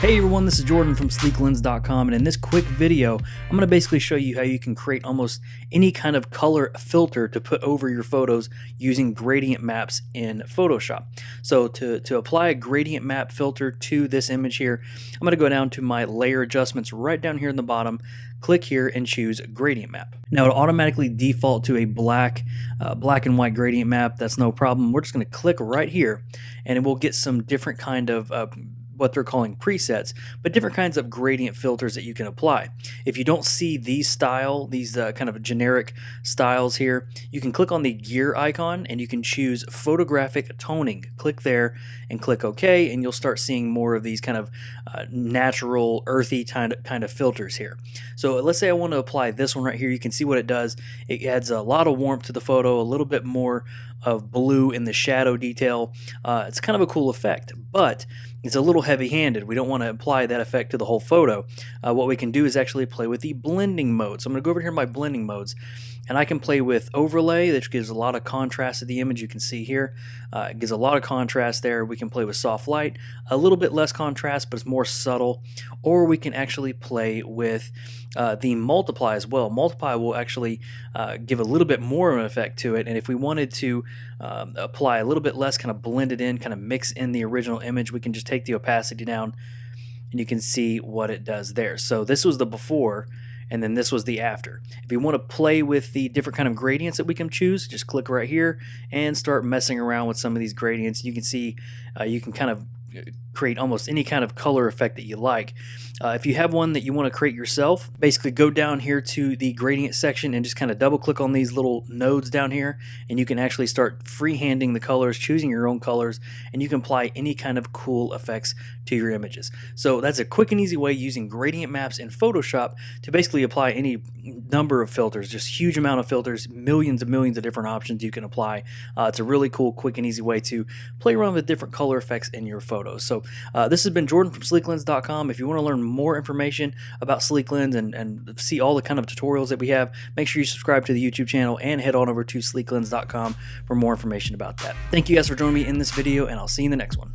Hey everyone, this is Jordan from Sleeklens.com, and in this quick video, I'm going to basically show you how you can create almost any kind of color filter to put over your photos using gradient maps in Photoshop. So to apply a gradient map filter to this image here, I'm going to go down to my layer adjustments right down here in the bottom, click here and choose gradient map. Now it'll automatically default to a black and white gradient map. That's no problem. We're just going to click right here and it will get some different kind of what they're calling presets, but different kinds of gradient filters that you can apply. If you don't see these kind of generic styles here, you can click on the gear icon and you can choose photographic toning. Click there and click OK, and you'll start seeing more of these kind of natural, earthy kind of filters here. So let's say I want to apply this one right here. You can see what it does. It adds a lot of warmth to the photo, a little bit more of blue in the shadow detail. It's kind of a cool effect, but it's a little heavy-handed. We don't want to apply that effect to the whole photo. What we can do is actually play with the blending mode. So I'm going to go over here to my blending modes, and I can play with overlay, which gives a lot of contrast to the image. You can see here, it gives a lot of contrast there. We can play with soft light, a little bit less contrast, but it's more subtle. Or we can actually play with the multiply as well. Multiply will actually give a little bit more of an effect to it, and if we wanted to apply a little bit less, kind of blend it in, kind of mix in the original image, we can just take the opacity down and you can see what it does there. So this was the before and then this was the after. If you want to play with the different kind of gradients that we can choose, just click right here and start messing around with some of these gradients. You can see you can kind of create almost any kind of color effect that you like. If you have one that you want to create yourself, basically go down here to the gradient section and just kind of double click on these little nodes down here, and you can actually start freehanding the colors, choosing your own colors, and you can apply any kind of cool effects to your images. So that's a quick and easy way using gradient maps in Photoshop to basically apply any number of filters, just huge amount of filters, millions and millions of different options you can apply. It's a really cool, quick and easy way to play around with different color effects in your photos. So this has been Jordan from Sleeklens.com. If you want to learn more information about Sleeklens and see all the kind of tutorials that we have, make sure you subscribe to the YouTube channel and head on over to Sleeklens.com for more information about that. Thank you guys for joining me in this video, and I'll see you in the next one.